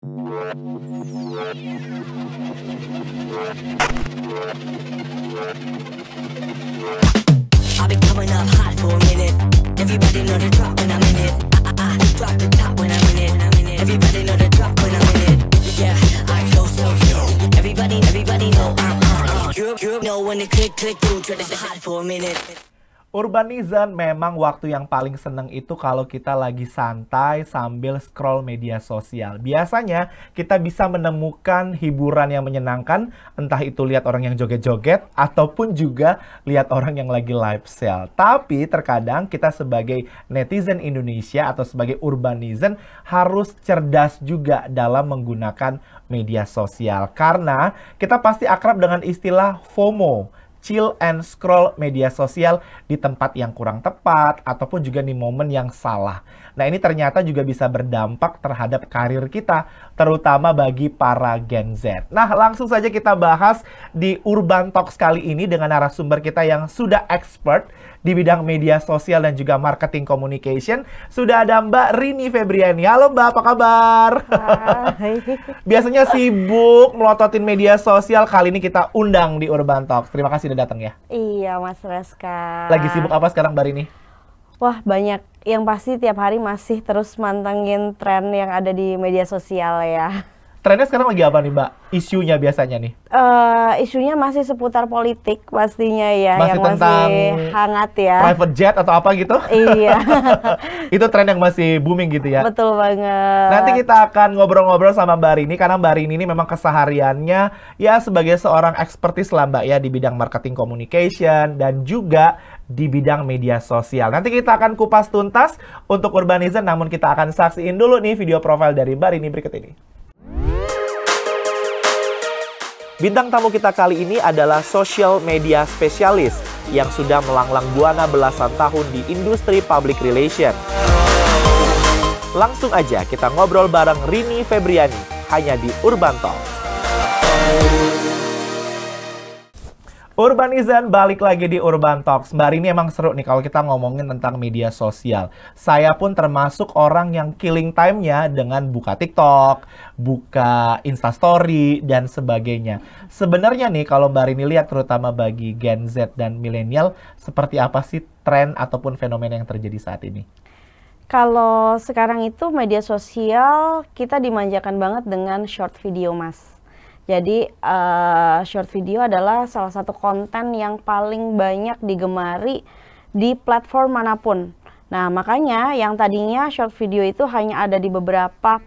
I've been coming up hot for a minute. Everybody know the drop when I'm in it. I drop the top when I'm in it. Everybody know the drop when I'm in it. Yeah, I go so yo. Everybody know I'm on. You know when the click through, try to hot for a minute. Urbanizen memang waktu yang paling seneng itu kalau kita lagi santai sambil scroll media sosial. Biasanya kita bisa menemukan hiburan yang menyenangkan, entah itu lihat orang yang joget-joget, ataupun juga lihat orang yang lagi live sale. Tapi terkadang kita sebagai netizen Indonesia atau sebagai urbanizen harus cerdas juga dalam menggunakan media sosial. Karena kita pasti akrab dengan istilah FOMO. Chill and scroll media sosial di tempat yang kurang tepat ataupun juga di momen yang salah. Nah, ini ternyata juga bisa berdampak terhadap karir kita, terutama bagi para Gen Z. Nah, langsung saja kita bahas di Urban Talks kali ini dengan narasumber kita yang sudah expert di bidang media sosial dan juga marketing communication. Sudah ada Mbak Rini Febriani. Halo Mbak, apa kabar? Hai. Biasanya sibuk melototin media sosial, kali ini kita undang di Urban Talks. Terima kasih udah datang ya. Iya, Mas Reska. Lagi sibuk apa sekarang Mbak Rini? Wah, banyak. Yang pasti tiap hari masih terus mantengin tren yang ada di media sosial ya. Trennya sekarang lagi apa nih Mbak? Isunya biasanya nih? Isunya masih seputar politik pastinya ya. Masih yang tentang masih hangat ya. Private jet atau apa gitu? Iya. Itu tren yang masih booming gitu ya? Betul banget. Nanti kita akan ngobrol-ngobrol sama Mbak Rini, karena Mbak Rini ini memang kesehariannya ya sebagai seorang ekspertis lah Mbak ya di bidang marketing communication dan juga di bidang media sosial. Nanti kita akan kupas tuntas untuk Urbanizen, namun kita akan saksiin dulu nih video profil dari Mbak Rini berikut ini. Bintang tamu kita kali ini adalah social media spesialis yang sudah melanglang buana belasan tahun di industri public relation. Langsung aja kita ngobrol bareng Rini Febriani hanya di Urban Talks. Urbanizen balik lagi di Urban Talks. Mbak Rini emang seru nih kalau kita ngomongin tentang media sosial. Saya pun termasuk orang yang killing time-nya dengan buka TikTok, buka Instastory, dan sebagainya. Sebenarnya nih kalau Mbak Rini lihat terutama bagi Gen Z dan milenial, seperti apa sih tren ataupun fenomena yang terjadi saat ini? Kalau sekarang itu media sosial kita dimanjakan banget dengan short video, Mas. Jadi short video adalah salah satu konten yang paling banyak digemari di platform manapun. Nah, makanya yang tadinya short video itu hanya ada di beberapa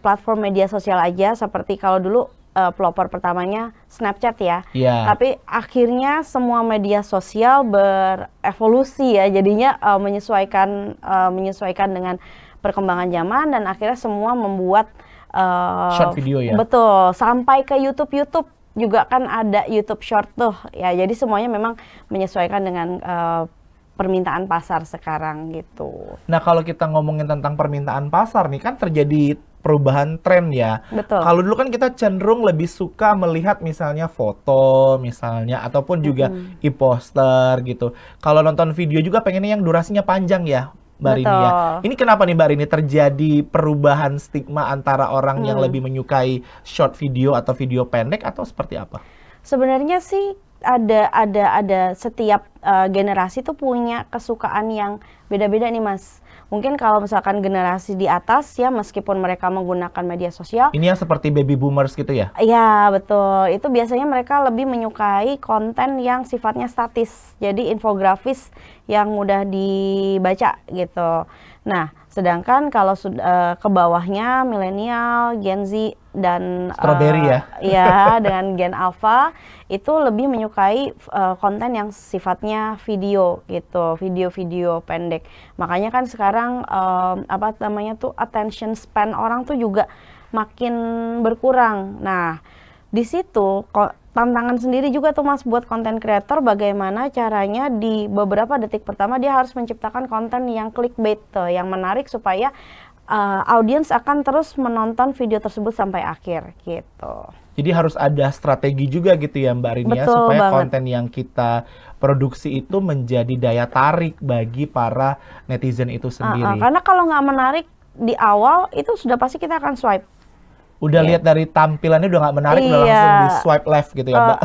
platform media sosial aja, seperti kalau dulu pelopor pertamanya Snapchat ya. Yeah. Tapi akhirnya semua media sosial berevolusi ya, jadinya menyesuaikan dengan perkembangan zaman dan akhirnya semua membuat short video ya? Betul, sampai ke YouTube juga kan ada YouTube Short tuh ya, jadi semuanya memang menyesuaikan dengan permintaan pasar sekarang gitu. Nah, kalau kita ngomongin tentang permintaan pasar nih, kan terjadi perubahan tren ya. Betul. Kalau dulu kan kita cenderung lebih suka melihat misalnya foto misalnya, ataupun juga e-poster gitu. Kalau nonton video juga pengennya yang durasinya panjang ya, Mbak Rini ya. Ini kenapa nih Mbak Rini terjadi perubahan stigma antara orang yang lebih menyukai short video atau video pendek, atau seperti apa? Sebenarnya sih ada setiap generasi tuh punya kesukaan yang beda-beda nih Mas. Mungkin kalau misalkan generasi di atas ya, meskipun mereka menggunakan media sosial. Ini yang seperti baby boomers gitu ya? Iya, betul. Itu biasanya mereka lebih menyukai konten yang sifatnya statis. Jadi infografis yang mudah dibaca gitu. Nah, sedangkan kalau ke bawahnya milenial, Gen Z dan Strawberry ya? Ya, dengan Gen Alpha itu lebih menyukai konten yang sifatnya video gitu, video-video pendek. Makanya kan sekarang attention span orang tuh juga makin berkurang. Nah, di situ tantangan sendiri juga tuh Mas buat konten creator, bagaimana caranya di beberapa detik pertama dia harus menciptakan konten yang clickbait tuh, yang menarik supaya audiens akan terus menonton video tersebut sampai akhir gitu. Jadi harus ada strategi juga gitu ya Mbak Rini ya, supaya konten yang kita produksi itu menjadi daya tarik bagi para netizen itu sendiri. Karena kalau nggak menarik di awal itu sudah pasti kita akan swipe. Udah Gitu. lihat dari tampilannya udah nggak menarik, udah Iya. langsung di swipe left gitu ya, Mbak.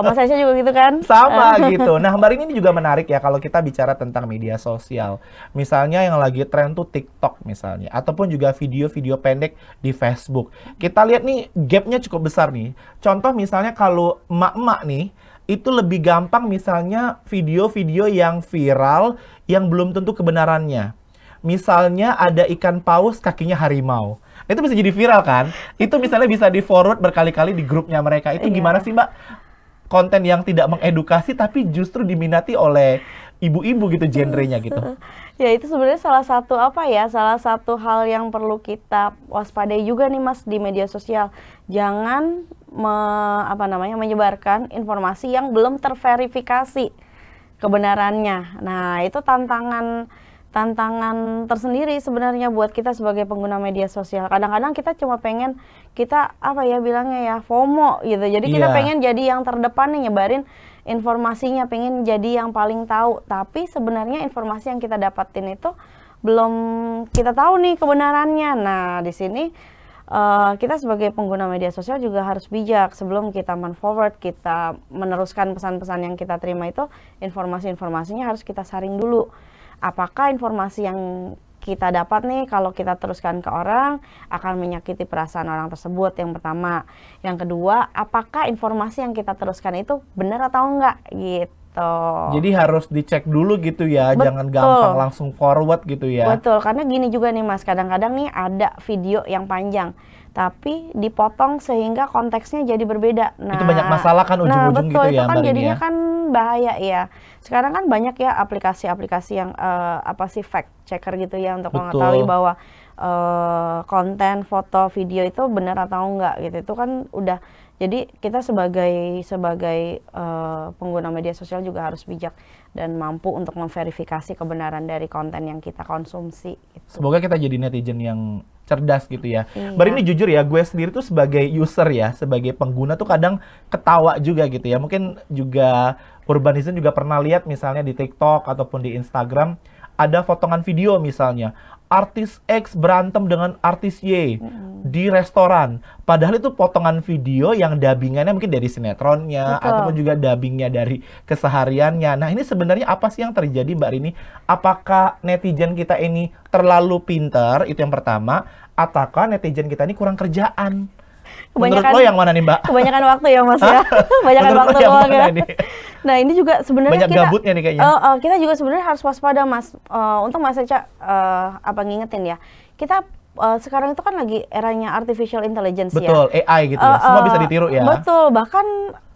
Mas Aisyah juga gitu kan? Sama gitu. Nah, Mbak Rini ini juga menarik ya kalau kita bicara tentang media sosial. Misalnya yang lagi tren tuh TikTok misalnya, ataupun juga video-video pendek di Facebook. Kita lihat nih gapnya cukup besar nih. Contoh misalnya kalau emak-emak nih, itu lebih gampang misalnya video-video yang viral yang belum tentu kebenarannya. Misalnya ada ikan paus kakinya harimau. Itu bisa jadi viral kan? Itu misalnya bisa di-forward berkali-kali di grupnya mereka. Itu gimana sih, Mbak? Konten yang tidak mengedukasi tapi justru diminati oleh ibu-ibu gitu genrenya gitu. Ya itu sebenarnya salah satu hal yang perlu kita waspadai juga nih Mas di media sosial. Jangan menyebarkan informasi yang belum terverifikasi kebenarannya. Nah, itu tantangan tersendiri sebenarnya buat kita sebagai pengguna media sosial. Kadang-kadang kita cuma pengen FOMO gitu. Jadi kita pengen jadi yang terdepan nih nyebarin informasinya, pengen jadi yang paling tahu. Tapi sebenarnya informasi yang kita dapatin itu belum kita tahu nih kebenarannya. Nah, di sini kita sebagai pengguna media sosial juga harus bijak sebelum kita forward, kita meneruskan pesan-pesan yang kita terima itu, informasi-informasinya harus kita saring dulu. Apakah informasi yang kita dapat nih kalau kita teruskan ke orang akan menyakiti perasaan orang tersebut, yang pertama. Yang kedua, apakah informasi yang kita teruskan itu benar atau enggak gitu. Jadi harus dicek dulu gitu ya, jangan gampang langsung forward gitu ya. Betul, karena gini juga nih Mas, kadang-kadang nih ada video yang panjang tapi dipotong sehingga konteksnya jadi berbeda. Itu banyak masalah kan ujung-ujung gitu ya, itu kan Mbak Rini jadinya ya. kan bahaya ya. Sekarang kan banyak ya aplikasi-aplikasi yang fact checker gitu ya untuk mengetahui bahwa konten, foto, video itu benar atau enggak gitu. Itu kan udah, jadi kita sebagai pengguna media sosial juga harus bijak dan mampu untuk memverifikasi kebenaran dari konten yang kita konsumsi gitu. Semoga kita jadi netizen yang cerdas gitu ya. Baru ini jujur ya, gue sendiri tuh sebagai user ya, sebagai pengguna tuh kadang ketawa juga gitu ya. Mungkin juga Urbanizen juga pernah lihat misalnya di TikTok ataupun di Instagram ada potongan video misalnya artis X berantem dengan artis Y di restoran. Padahal itu potongan video yang dubbingannya mungkin dari sinetronnya ataupun juga dubbingnya dari kesehariannya. Nah, ini sebenarnya apa sih yang terjadi, Mbak Rini? Apakah netizen kita ini terlalu pinter? Itu yang pertama. Ataukah netizen kita ini kurang kerjaan? Menurut lo yang mana nih, Mbak? Kebanyakan waktu ya Mas ya. Kebanyakan waktu luang ya. Nah, ini juga sebenarnya banyak gabutnya nih kayaknya. Kita juga sebenarnya harus waspada Mas. Untuk Mas Eca ngingetin ya. Kita sekarang itu kan lagi eranya artificial intelligence ya. Betul, AI gitu ya. Semua bisa ditiru ya. Betul, bahkan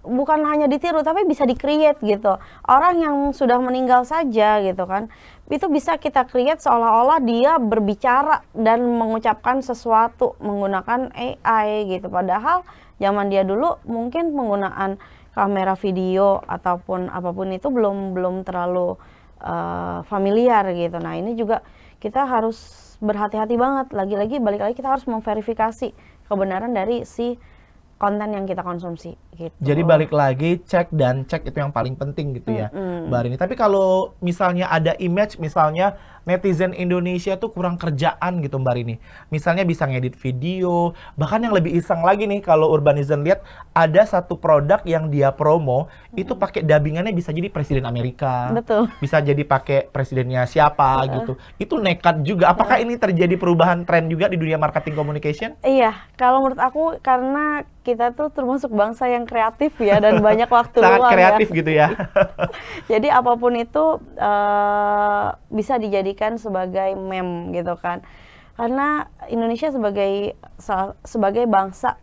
bukan hanya ditiru tapi bisa di-create gitu. Orang yang sudah meninggal saja gitu kan, itu bisa kita create seolah-olah dia berbicara dan mengucapkan sesuatu menggunakan AI gitu. Padahal zaman dia dulu mungkin penggunaan kamera video ataupun apapun itu belum terlalu familiar gitu. Nah, ini juga kita harus berhati-hati banget. Lagi-lagi balik lagi kita harus memverifikasi kebenaran dari si konten yang kita konsumsi gitu. Jadi balik lagi cek itu yang paling penting gitu ya, Mbak Rini. Tapi kalau misalnya ada image misalnya netizen Indonesia tuh kurang kerjaan gitu, Mbak Rini. Misalnya bisa ngedit video, bahkan yang lebih iseng lagi nih kalau Urbanizen lihat ada satu produk yang dia promo itu pakai dubbingannya bisa jadi presiden Amerika. Betul. Bisa jadi pakai presidennya siapa gitu. Itu nekat juga. Apakah ini terjadi perubahan tren juga di dunia marketing communication? Iya, kalau menurut aku karena kita tuh termasuk bangsa yang kreatif ya dan banyak waktu luang. Sangat kreatif gitu ya. Jadi apapun itu bisa dijadikan sebagai meme gitu kan. Karena Indonesia sebagai bangsa,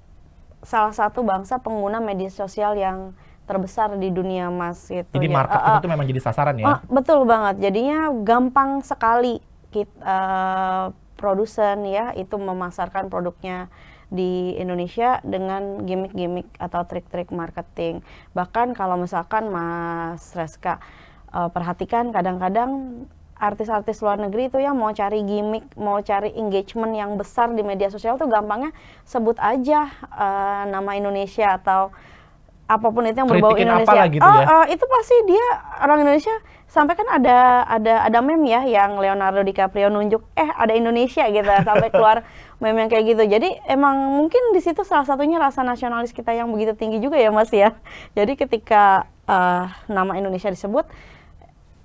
salah satu bangsa pengguna media sosial yang terbesar di dunia Mas gitu. Jadi market itu memang jadi sasaran ya? Betul banget. Jadinya gampang sekali kita produsen ya itu memasarkan produknya di Indonesia dengan gimmick-gimmick atau trik-trik marketing. Bahkan kalau misalkan Mas Reska perhatikan kadang-kadang artis-artis luar negeri itu yang mau cari gimmick, mau cari engagement yang besar di media sosial tuh gampangnya sebut aja nama Indonesia atau apapun itu yang berbau kritikin Indonesia. apalah gitu ya. Itu pasti dia orang Indonesia. Sampai kan ada meme ya yang Leonardo DiCaprio nunjuk ada Indonesia gitu, sampai keluar meme yang kayak gitu. Jadi emang mungkin di situ salah satunya rasa nasionalis kita yang begitu tinggi juga ya Mas ya. Jadi ketika nama Indonesia disebut,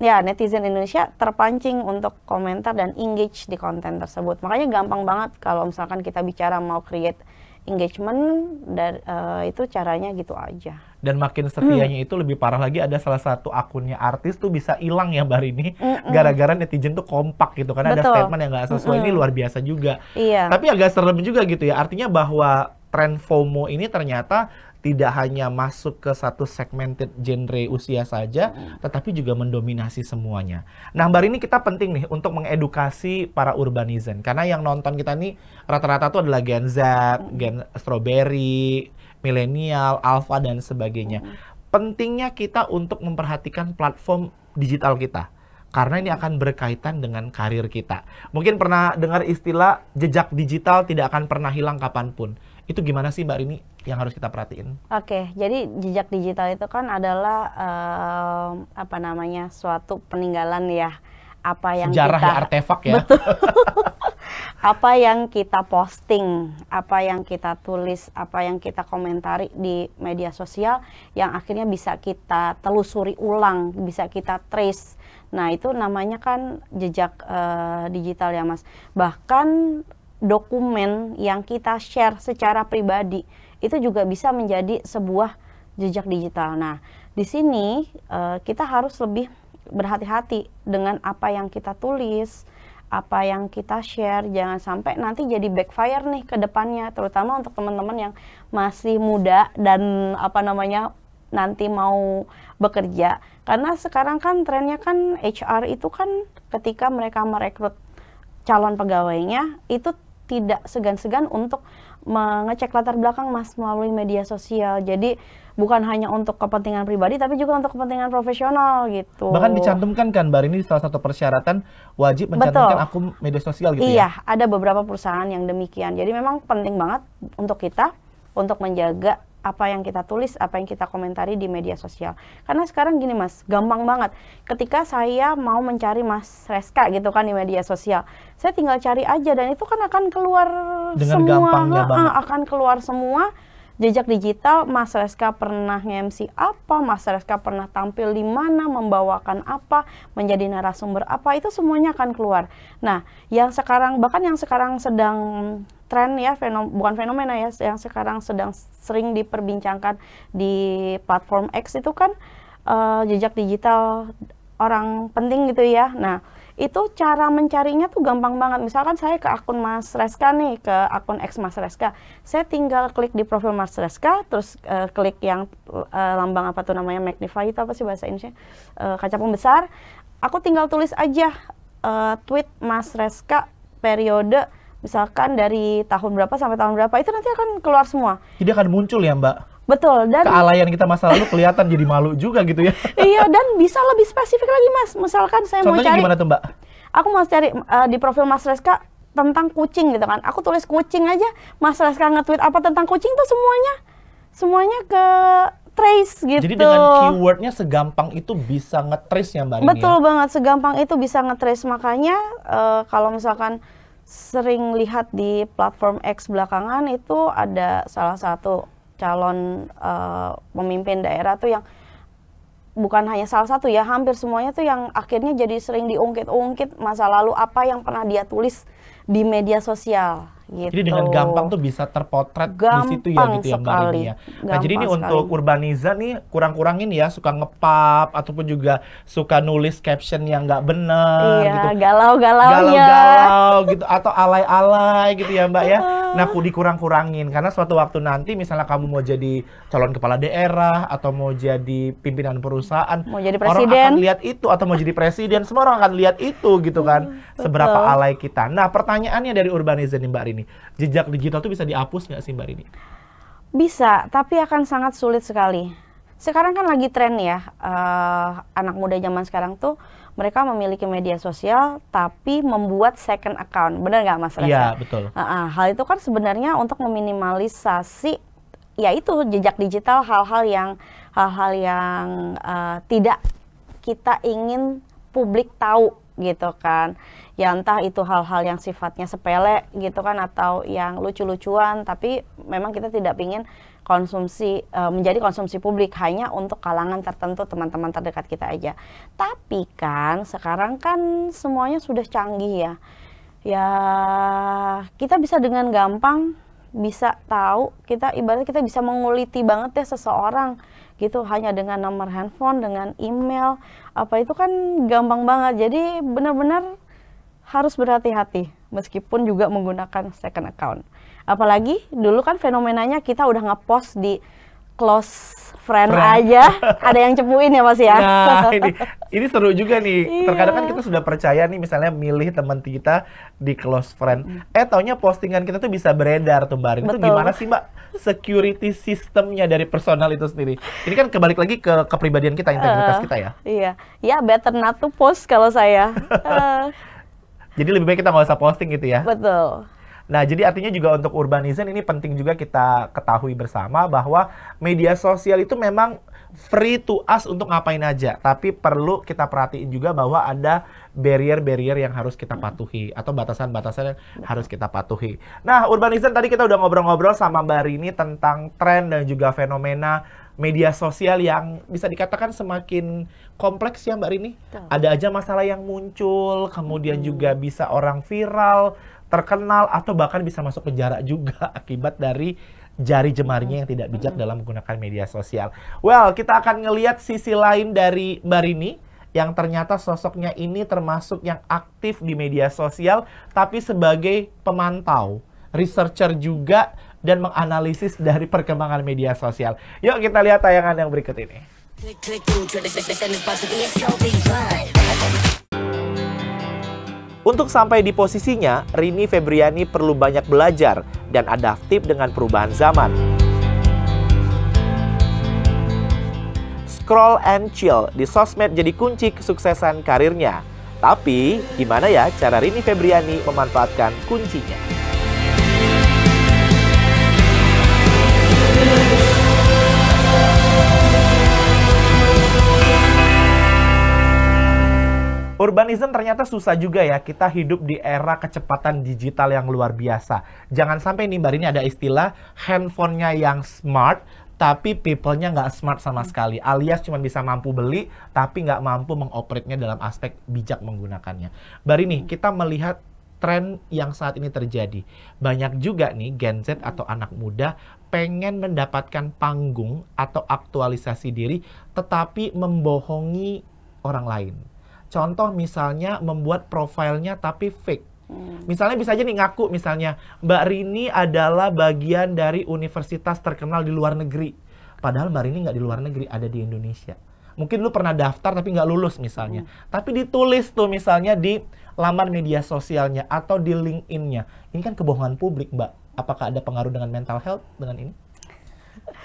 ya netizen Indonesia terpancing untuk komentar dan engage di konten tersebut. Makanya gampang banget kalau misalkan kita bicara mau create engagement, dan itu caranya gitu aja. Dan makin setianya itu lebih parah lagi, ada salah satu akunnya artis tuh bisa hilang ya Mbak Rini, gara-gara netizen tuh kompak gitu, karena ada statement yang nggak sesuai. Ini luar biasa juga. Iya. Tapi agak serem juga gitu ya, artinya bahwa tren FOMO ini ternyata tidak hanya masuk ke satu segmented genre usia saja, tetapi juga mendominasi semuanya. Nah Mbak Rini, kita penting nih untuk mengedukasi para urbanizen, karena yang nonton kita nih rata-rata tuh adalah Gen Z, Gen Strawberry, milenial, alpha, dan sebagainya. Pentingnya kita untuk memperhatikan platform digital kita, karena ini akan berkaitan dengan karir kita. Mungkin pernah dengar istilah jejak digital tidak akan pernah hilang kapanpun. Itu gimana sih Mbak Rini yang harus kita perhatiin? Oke, jadi jejak digital itu kan adalah suatu peninggalan ya. Apa yang sejarah kita, ya, artefak ya. Betul. Apa yang kita posting, apa yang kita tulis, apa yang kita komentari di media sosial yang akhirnya bisa kita telusuri ulang, bisa kita trace. Nah, itu namanya kan jejak digital ya, Mas. Bahkan dokumen yang kita share secara pribadi itu juga bisa menjadi sebuah jejak digital. Nah, di sini kita harus lebih berhati-hati dengan apa yang kita tulis, apa yang kita share, jangan sampai nanti jadi backfire nih ke depannya, terutama untuk teman-teman yang masih muda dan nanti mau bekerja. Karena sekarang kan trennya kan HR itu kan ketika mereka merekrut calon pegawainya itu tidak segan-segan untuk mengecek latar belakang Mas melalui media sosial. Jadi bukan hanya untuk kepentingan pribadi tapi juga untuk kepentingan profesional gitu. Bahkan dicantumkan kan Mbak Rini salah satu persyaratan wajib mencantumkan akun media sosial gitu ya? Iya, ada beberapa perusahaan yang demikian. Jadi memang penting banget untuk kita untuk menjaga apa yang kita tulis, apa yang kita komentari di media sosial. Karena sekarang gini Mas, gampang banget. Ketika saya mau mencari Mas Reska gitu kan di media sosial, saya tinggal cari aja dan itu kan akan keluar dengan semua, gampangnya banget. Akan keluar semua jejak digital. Mas Reska pernah nge-MC apa, Mas Reska pernah tampil di mana, membawakan apa, menjadi narasumber apa, itu semuanya akan keluar. Nah, yang sekarang bahkan yang sekarang sedang tren ya, bukan fenomena ya, yang sekarang sedang sering diperbincangkan di platform X itu kan jejak digital orang penting gitu ya. Nah, itu cara mencarinya tuh gampang banget. Misalkan saya ke akun Mas Reska nih, ke akun X Mas Reska, saya tinggal klik di profil Mas Reska, terus klik yang lambang apa tuh namanya, magnify itu apa sih bahasa Indonesia, kaca pembesar. Aku tinggal tulis aja tweet Mas Reska periode misalkan dari tahun berapa sampai tahun berapa, itu nanti akan keluar semua. Jadi akan muncul ya Mbak? Betul. Dan kealayan kita masa lalu kelihatan jadi malu juga gitu ya. Iya, dan bisa lebih spesifik lagi Mas. Misalkan saya contohnya mau cari, gimana tuh Mbak? Aku mau cari di profil Mas Reska tentang kucing gitu kan. Aku tulis kucing aja, Mas Reska nge-tweet apa tentang kucing tuh semuanya ke trace gitu. Jadi dengan keywordnya segampang itu bisa nge-trace ya Mbak Rini? Betul banget, segampang itu bisa nge-trace. Makanya kalau misalkan sering lihat di platform X belakangan itu ada salah satu calon pemimpin daerah tuh yang bukan hanya salah satu ya, hampir semuanya tuh yang akhirnya jadi sering diungkit-ungkit masa lalu apa yang pernah dia tulis di media sosial. Gitu. Jadi dengan gampang tuh bisa terpotret di situ ya gitu ya Mbak Rini ya. Nah jadi ini untuk urbaniza nih kurang-kurangin ya, suka ngepap ataupun juga suka nulis caption yang nggak bener gitu. Galau-galau gitu atau alay-alay gitu ya Mbak ya. Nah dikurang-kurangin karena suatu waktu nanti misalnya kamu mau jadi calon kepala daerah atau mau jadi pimpinan perusahaan, mau jadi presiden, orang akan lihat itu, atau mau jadi presiden, semua orang akan lihat itu gitu kan. Seberapa alay kita. Nah pertanyaannya dari urbaniza nih Mbak Rini, jejak digital itu bisa dihapus nggak sih Mbak Rini? Bisa, tapi akan sangat sulit sekali. Sekarang kan lagi tren ya, anak muda zaman sekarang tuh mereka memiliki media sosial tapi membuat second account. Benar nggak Mas Reza? Iya, betul. Hal itu kan sebenarnya untuk meminimalisasi ya itu jejak digital, hal-hal yang tidak kita ingin publik tahu gitu kan. Ya entah itu hal-hal yang sifatnya sepele gitu kan, atau yang lucu-lucuan, tapi memang kita tidak ingin menjadi konsumsi publik hanya untuk kalangan tertentu, teman-teman terdekat kita aja. Tapi kan sekarang kan semuanya sudah canggih ya. Ya kita bisa dengan gampang bisa tahu, ibaratnya kita bisa menguliti banget ya seseorang gitu hanya dengan nomor handphone, dengan email, apa itu kan gampang banget. Jadi benar-benar harus berhati-hati meskipun juga menggunakan second account. Apalagi dulu kan fenomenanya kita udah ngepost di close friend aja, ada yang cepuin ya Mas ya. Nah ini seru juga nih. Iya. Terkadang kan kita sudah percaya nih misalnya milih teman kita di close friend. Taunya postingan kita tuh bisa beredar tuh Mbak Rin. Itu gimana sih Mbak security sistemnya dari personal itu sendiri? Ini kan kebalik lagi ke kepribadian kita, integritas kita ya. Iya, ya better not to post kalau saya. Jadi lebih baik kita nggak usah posting gitu ya. Betul. Nah, jadi artinya juga untuk Urbanizen ini penting juga kita ketahui bersama bahwa media sosial itu memang free to us untuk ngapain aja. Tapi perlu kita perhatiin juga bahwa ada barrier-barrier yang harus kita patuhi atau batasan-batasan yang harus kita patuhi. Nah, Urbanizen tadi kita udah ngobrol-ngobrol sama Mbak Rini tentang tren dan juga fenomena media sosial yang bisa dikatakan semakin kompleks ya Mbak Rini. Ada aja masalah yang muncul, kemudian juga bisa orang viral, terkenal, atau bahkan bisa masuk penjara juga akibat dari jari jemarinya yang tidak bijak dalam menggunakan media sosial. Well, kita akan ngelihat sisi lain dari Mbak Rini yang ternyata sosoknya ini termasuk yang aktif di media sosial, tapi sebagai pemantau, researcher juga, dan menganalisis dari perkembangan media sosial. Yuk kita lihat tayangan yang berikut ini. Untuk sampai di posisinya, Rini Febriani perlu banyak belajar dan adaptif dengan perubahan zaman. Scroll and chill di sosmed jadi kunci kesuksesan karirnya. Tapi, gimana ya cara Rini Febriani memanfaatkan kuncinya? Urbanizen ternyata susah juga ya, kita hidup di era kecepatan digital yang luar biasa. Jangan sampai nih Mbak Rini ada istilah handphonenya yang smart, tapi people-nya nggak smart sama sekali. Alias cuma bisa mampu beli, tapi nggak mampu mengoperate-nya dalam aspek bijak menggunakannya. Mbak Rini, kita melihat tren yang saat ini terjadi. Banyak juga nih Gen Z atau anak muda pengen mendapatkan panggung atau aktualisasi diri, tetapi membohongi orang lain. Contoh misalnya membuat profilnya tapi fake. Misalnya bisa aja nih ngaku misalnya Mbak Rini adalah bagian dari universitas terkenal di luar negeri. Padahal Mbak Rini nggak di luar negeri, ada di Indonesia. Mungkin lu pernah daftar tapi nggak lulus misalnya. Tapi ditulis tuh misalnya di laman media sosialnya atau di LinkedIn-nya. Ini kan kebohongan publik Mbak. Apakah ada pengaruh dengan mental health dengan ini?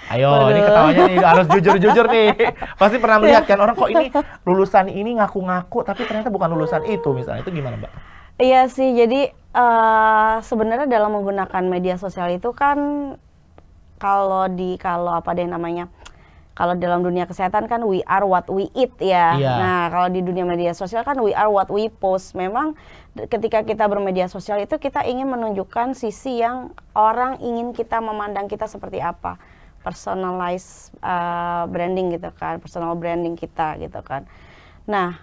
Ayo, ini ketawanya nih harus jujur-jujur nih. Pasti pernah melihat kan orang kok ini lulusan ini ngaku-ngaku tapi ternyata bukan lulusan itu misalnya. Itu gimana Mbak? Iya sih, jadi sebenarnya dalam menggunakan media sosial itu kan kalau apa deh namanya, kalau dalam dunia kesehatan kan we are what we eat ya. Nah kalau di dunia media sosial kan we are what we post. Memang ketika kita bermedia sosial itu kita ingin menunjukkan sisi yang orang ingin kita memandang kita seperti apa. Personalized branding gitu kan, personal branding kita gitu kan. Nah,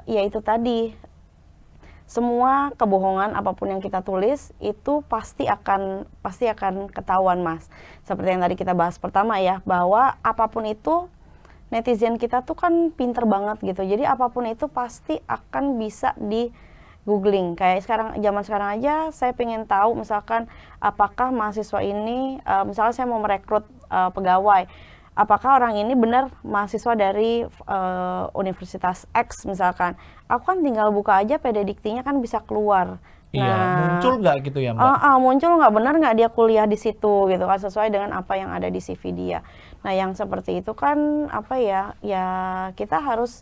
ya itu tadi, semua kebohongan apapun yang kita tulis itu pasti akan ketahuan Mas. Seperti yang tadi kita bahas pertama ya, bahwa apapun itu netizen kita tuh kan pinter banget gitu. Jadi apapun itu pasti akan bisa di googling. Kayak zaman sekarang aja saya pengen tahu misalkan apakah mahasiswa ini misalnya saya mau merekrut pegawai, apakah orang ini benar mahasiswa dari Universitas X misalkan. Aku kan tinggal buka aja PD Diktinya kan bisa keluar. Iya, muncul nggak gitu ya Mbak? Muncul nggak, benar nggak dia kuliah di situ gitu kan, sesuai dengan apa yang ada di CV dia. Nah yang seperti itu kan apa ya, ya kita harus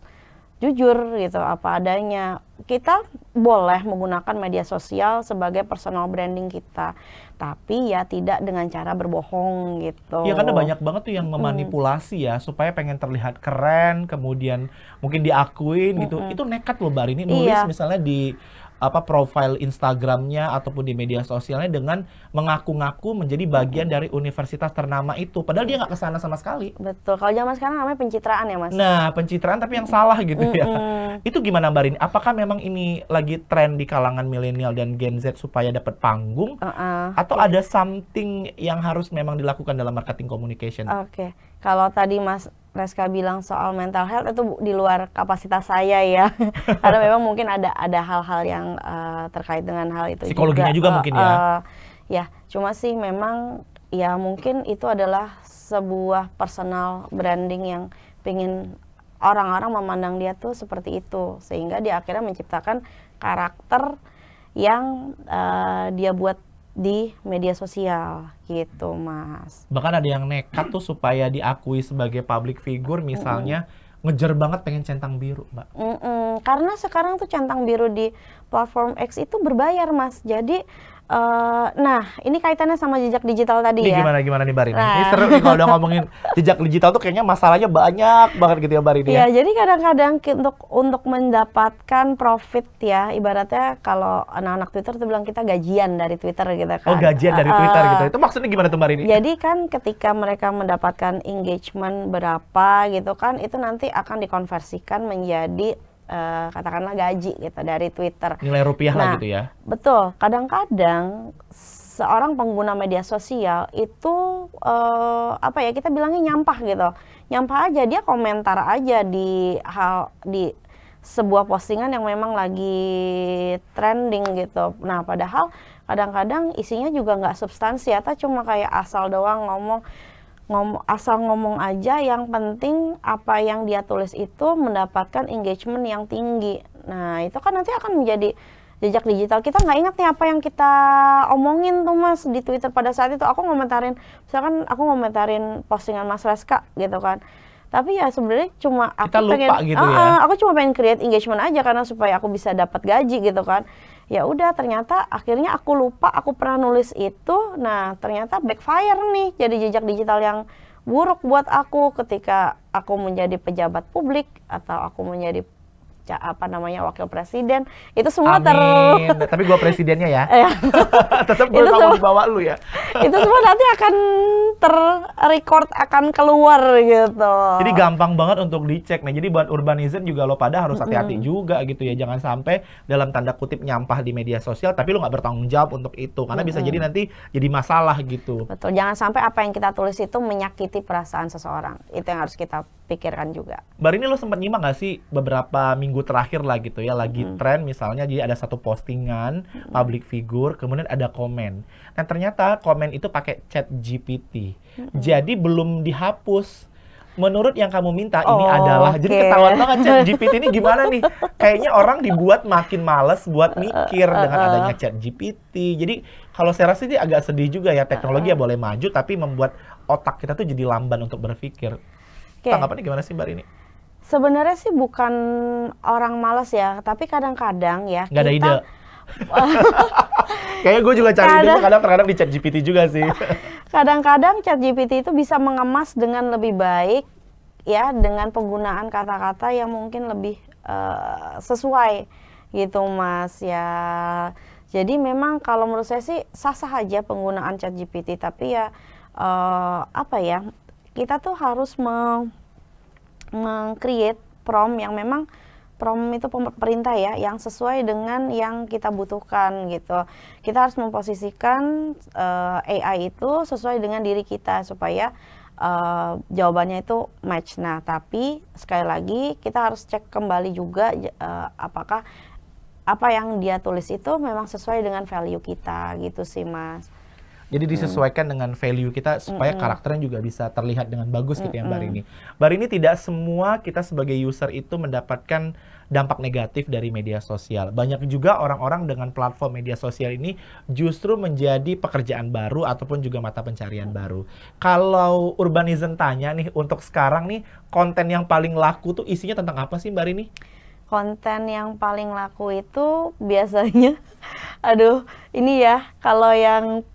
jujur gitu, apa adanya. Kita boleh menggunakan media sosial sebagai personal branding kita, tapi ya tidak dengan cara berbohong gitu. Ya karena banyak banget tuh yang memanipulasi ya supaya pengen terlihat keren, kemudian mungkin diakuin gitu. Itu nekat loh Mbak Rini nulis misalnya di profile Instagramnya ataupun di media sosialnya dengan mengaku-ngaku menjadi bagian dari universitas ternama itu, padahal dia nggak kesana sama sekali. Betul, kalau zaman sekarang namanya pencitraan ya Mas. Nah, pencitraan tapi yang salah gitu ya. Itu gimana Mbak Rini? Apakah memang ini lagi tren di kalangan milenial dan Gen Z supaya dapat panggung? Atau ada something yang harus memang dilakukan dalam marketing communication? Oke, kalau tadi Mas Reska bilang soal mental health itu di luar kapasitas saya ya. Karena memang mungkin ada hal-hal yang terkait dengan hal itu psikologinya juga mungkin ya. Ya, cuma sih memang ya mungkin itu adalah sebuah personal branding yang pengen orang-orang memandang dia tuh seperti itu, sehingga dia akhirnya menciptakan karakter yang dia buat di media sosial gitu Mas. Bahkan ada yang nekat tuh supaya diakui sebagai public figure misalnya ngejar banget pengen centang biru Mbak. Karena sekarang tuh centang biru di platform X itu berbayar Mas. Jadi nah ini kaitannya sama jejak digital tadi Ini ya. gimana nih Mbak Rini? Ini seru nih kalau udah ngomongin jejak digital tuh kayaknya masalahnya banyak banget gitu ya Mbak Rini ya. Jadi kadang-kadang untuk mendapatkan profit ya, ibaratnya kalau anak-anak Twitter tuh bilang kita gajian dari Twitter gitu kan. Oh gajian dari Twitter gitu. Itu maksudnya gimana tuh Mbak Rini? Jadi kan ketika mereka mendapatkan engagement berapa gitu kan, itu nanti akan dikonversikan menjadi katakanlah gaji gitu dari Twitter. Nilai rupiah lah gitu ya. Betul. Kadang-kadang seorang pengguna media sosial itu kita bilangnya nyampah gitu. Nyampah aja, dia komentar aja di sebuah postingan yang memang lagi trending gitu. Nah, padahal kadang-kadang isinya juga nggak substansi atau cuma kayak asal doang asal ngomong aja, yang penting apa yang dia tulis itu mendapatkan engagement yang tinggi. Nah, itu kan nanti akan menjadi jejak digital. Kita nggak ingat nih apa yang kita omongin tuh Mas di Twitter pada saat itu. Misalkan aku ngomentarin postingan Mas Reska gitu kan. Tapi ya sebenarnya cuma aku cuma pengen create engagement aja karena supaya aku bisa dapat gaji gitu kan. Ya udah, ternyata akhirnya aku lupa aku pernah nulis itu. Nah, ternyata backfire nih, jadi jejak digital yang buruk buat aku ketika aku menjadi pejabat publik atau aku menjadi wakil presiden. Itu semua Amin. Tapi gua presidennya ya. Tetap gue mau dibawa lu ya. Itu semua nanti akan terrecord, akan keluar gitu. Jadi gampang banget untuk dicek. Nah, jadi buat urbanizen juga lo pada harus hati-hati juga gitu ya. Jangan sampai dalam tanda kutip nyampah di media sosial tapi lo nggak bertanggung jawab untuk itu. Karena bisa jadi nanti jadi masalah gitu. Betul. Jangan sampai apa yang kita tulis itu menyakiti perasaan seseorang. Itu yang harus kita pikirkan juga. Baru ini lo sempat nyimak nggak sih beberapa minggu terakhir lah gitu ya, lagi tren misalnya, jadi ada satu postingan public figure, kemudian ada komen. Nah ternyata komen itu pakai chat GPT. Jadi belum dihapus. Menurut yang kamu minta ini adalah, jadi ketahuan banget chat GPT ini gimana nih? Kayaknya orang dibuat makin males buat mikir dengan adanya chat GPT. Jadi kalau saya rasa ini agak sedih juga ya, teknologi ya boleh maju tapi membuat otak kita tuh jadi lamban untuk berpikir. Tanggapannya gimana sih Mbak Rini? Sebenarnya sih bukan orang malas ya, tapi kadang-kadang ya nggak ada ide. Kayaknya gue juga cari ide kadang-kadang di chat GPT juga sih. Kadang-kadang chat GPT itu bisa mengemas dengan lebih baik ya, dengan penggunaan kata-kata yang mungkin lebih sesuai gitu Mas ya. Jadi memang kalau menurut saya sih sah-sah aja penggunaan chat GPT, tapi ya kita tuh harus meng-create prompt yang memang prompt itu perintah ya, yang sesuai dengan yang kita butuhkan gitu. Kita harus memposisikan AI itu sesuai dengan diri kita supaya jawabannya itu match. Nah, tapi sekali lagi kita harus cek kembali juga apakah apa yang dia tulis itu memang sesuai dengan value kita gitu sih Mas. Jadi disesuaikan dengan value kita supaya karakternya juga bisa terlihat dengan bagus gitu ya Mbak Rini. Mbak Rini, tidak semua kita sebagai user itu mendapatkan dampak negatif dari media sosial. Banyak juga orang-orang dengan platform media sosial ini justru menjadi pekerjaan baru ataupun juga mata pencarian baru. Kalau Urbanizen tanya nih, untuk sekarang nih konten yang paling laku tuh isinya tentang apa sih Mbak Rini? Konten yang paling laku itu biasanya, aduh, ini ya, kalau yang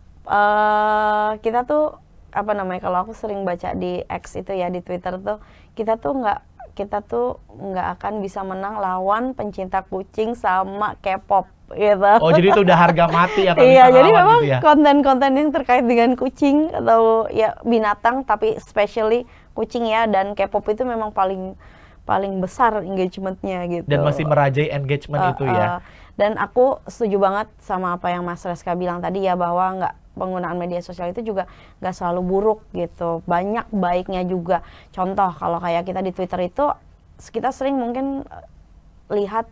kita tuh apa namanya, kalau aku sering baca di X itu ya, di Twitter tuh, kita tuh nggak akan bisa menang lawan pencinta kucing sama K-pop gitu. Oh, jadi itu udah harga mati atau iya, bisa jadi lawan memang gitu ya? konten-konten yang terkait dengan kucing atau ya binatang, tapi especially kucing ya, dan K-pop itu memang paling besar engagementnya gitu. Dan masih merajai engagement itu ya. Dan aku setuju banget sama apa yang Mas Reska bilang tadi ya, bahwa penggunaan media sosial itu juga nggak selalu buruk gitu. Banyak baiknya juga. Contoh kalau kayak kita di Twitter itu, kita sering mungkin lihat,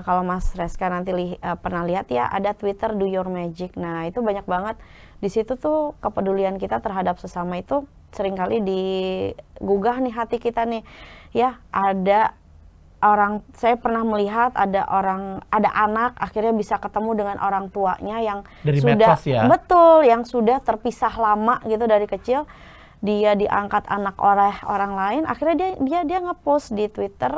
kalau Mas Reska nanti pernah lihat ya, ada Twitter Do Your Magic. Nah itu banyak banget. Di situ tuh kepedulian kita terhadap sesama itu seringkali digugah nih hati kita nih. Ya, ada orang, saya pernah melihat ada anak akhirnya bisa ketemu dengan orang tuanya yang dari sudah medsos ya? Betul, yang sudah terpisah lama gitu dari kecil. Dia diangkat anak oleh orang lain, akhirnya dia ngepost di Twitter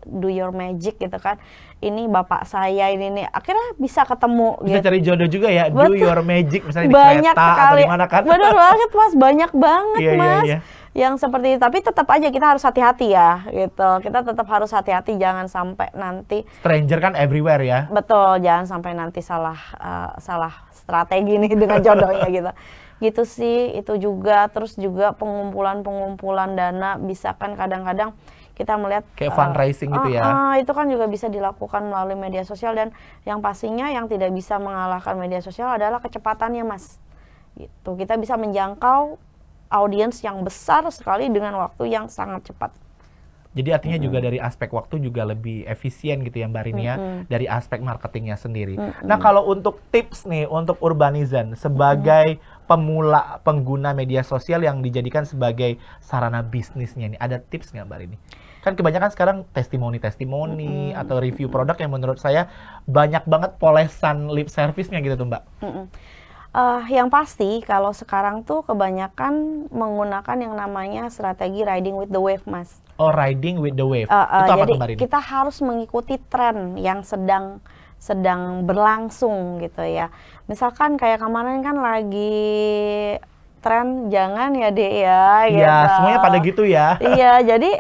Do Your Magic gitu kan. Ini bapak saya ini nih, akhirnya bisa ketemu. Bisa gitu. cari jodoh juga ya. Betul. Do Your Magic misalnya Banyak di kereta sekali. atau di mana kan? Bener banget Mas, banyak banget Iya, Mas. iya. Yang seperti itu, tapi tetap aja kita harus hati-hati ya gitu. Kita tetap harus hati-hati, jangan sampai nanti Stranger kan everywhere ya. betul, jangan sampai nanti salah strategi nih dengan jodohnya gitu. Gitu sih, itu juga. Terus juga pengumpulan dana, bisa kan kadang-kadang kita melihat Kayak fundraising gitu ya. itu kan juga bisa dilakukan melalui media sosial, dan yang pastinya yang tidak bisa mengalahkan media sosial adalah kecepatannya Mas. Gitu. Kita bisa menjangkau audiens yang besar sekali dengan waktu yang sangat cepat. Jadi artinya juga dari aspek waktu juga lebih efisien gitu ya Mbak Rini ya, dari aspek marketingnya sendiri. Nah kalau untuk tips nih untuk Urbanizen sebagai pemula pengguna media sosial yang dijadikan sebagai sarana bisnisnya nih, ada tips nggak Mbak Rini? Kan kebanyakan sekarang testimoni atau review produk yang menurut saya banyak banget polesan lip service-nya gitu tuh Mbak. Yang pasti kalau sekarang tuh kebanyakan menggunakan yang namanya strategi riding with the wave Mas. Oh, riding with the wave. Itu apa Jadi tuh Mbak Rini? kita harus mengikuti tren yang sedang berlangsung gitu ya. Misalkan kayak kemarin kan lagi tren jangan ya Dek ya. Iya, gitu. semuanya pada gitu ya. Iya, jadi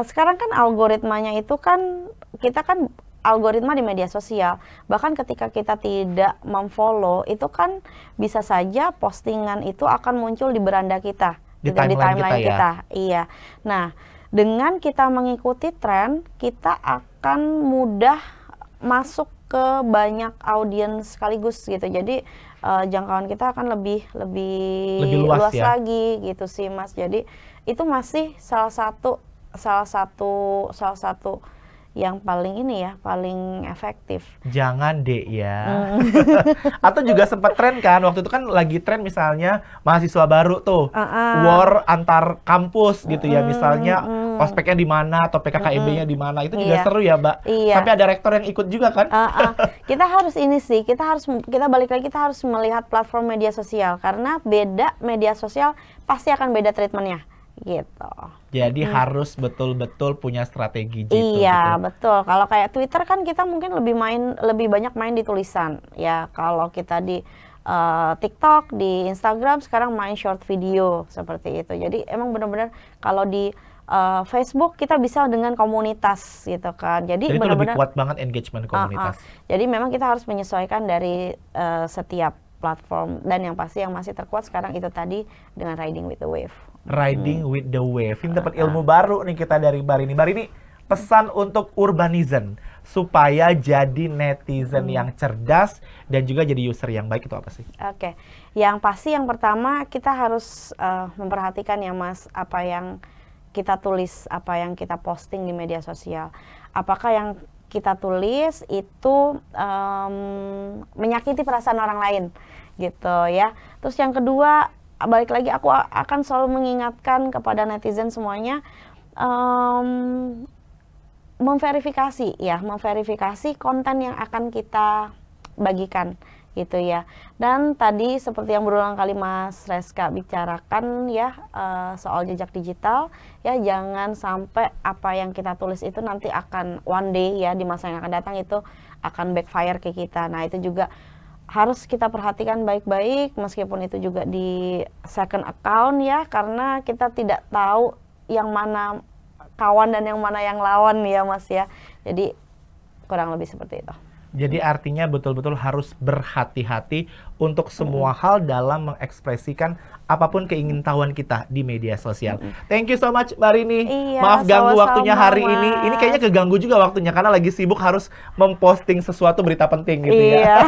sekarang kan algoritmanya itu kan, kita kan algoritma di media sosial, bahkan ketika kita tidak memfollow itu kan bisa saja postingan itu akan muncul di beranda kita, Di gitu, timeline kita ya? Iya. Nah, dengan kita mengikuti tren, kita akan mudah masuk ke banyak audiens sekaligus gitu. Jadi jangkauan kita akan lebih luas ya? lagi gitu sih Mas. Jadi itu masih salah satu yang paling ini ya, paling efektif. Jangan Dek ya. Atau juga sempat tren kan, waktu itu kan lagi tren misalnya mahasiswa baru tuh, war antar kampus gitu ya, misalnya ospeknya di mana atau PKKMB-nya di mana, itu juga seru ya Mbak. Iya. Sampai ada rektor yang ikut juga kan. Kita harus ini sih, kita balik lagi, kita harus melihat platform media sosial, karena beda media sosial pasti akan beda treatmentnya gitu. Jadi harus betul-betul punya strategi gitu. Iya, gitu. betul. Kalau kayak Twitter kan kita mungkin lebih banyak main di tulisan. Ya, kalau kita di TikTok, di Instagram sekarang main short video seperti itu. Jadi emang benar-benar kalau di Facebook kita bisa dengan komunitas gitu kan. Jadi itu lebih benar-benar kuat banget engagement komunitas. Jadi memang kita harus menyesuaikan dari setiap platform, dan yang pasti yang masih terkuat sekarang itu tadi dengan riding with the wave. Riding with the wave. Ini dapat ilmu baru nih kita dari Mbak Rini. Mbak Rini, pesan untuk Urbanizen supaya jadi netizen yang cerdas dan juga jadi user yang baik itu apa sih? Oke, yang pasti yang pertama kita harus memperhatikan ya Mas, apa yang kita tulis, apa yang kita posting di media sosial. Apakah yang kita tulis itu menyakiti perasaan orang lain gitu ya. Terus yang kedua, balik lagi aku akan selalu mengingatkan kepada netizen semuanya, memverifikasi konten yang akan kita bagikan gitu ya. Dan tadi seperti yang berulang kali Mas Reska bicarakan ya, soal jejak digital ya, jangan sampai apa yang kita tulis itu nanti akan one day ya, di masa yang akan datang itu akan backfire ke kita. Nah itu juga harus kita perhatikan baik-baik, meskipun itu juga di second account ya, karena kita tidak tahu yang mana kawan dan yang mana yang lawan ya Mas ya. Jadi kurang lebih seperti itu. Jadi artinya betul-betul harus berhati-hati untuk semua hal dalam mengekspresikan apapun keingintahuan kita di media sosial. Thank you so much Mbak Rini. Iya, Maaf ganggu waktunya hari Mas. ini. Ini kayaknya keganggu juga waktunya karena lagi sibuk harus memposting sesuatu berita penting gitu Iya. ya.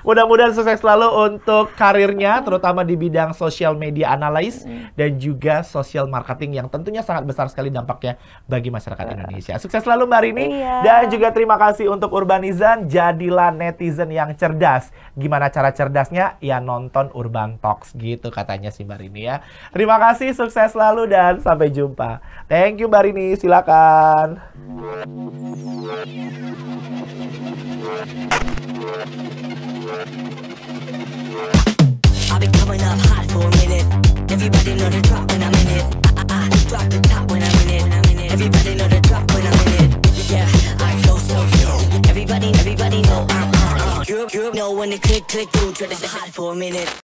Mudah-mudahan sukses selalu untuk karirnya, terutama di bidang social media analyst dan juga social marketing yang tentunya sangat besar sekali dampaknya bagi masyarakat Indonesia. Sukses selalu Mbak Rini. Iya. Dan juga terima kasih untuk Urbanizan. Jadilah netizen yang cerdas. Gimana cara cerdasnya? Ya nonton Urban Talks gitu katanya si Mbak Rini ya. Terima kasih, sukses selalu dan sampai jumpa. Thank you Mbak Rini, silakan. I've been coming up hot for a minute. Everybody know the drop when I'm in it. I drop the top when I'm in it. Everybody know the drop when I'm in it. Yeah, I go so Everybody know I'm you know when the click through, it's hot for a minute.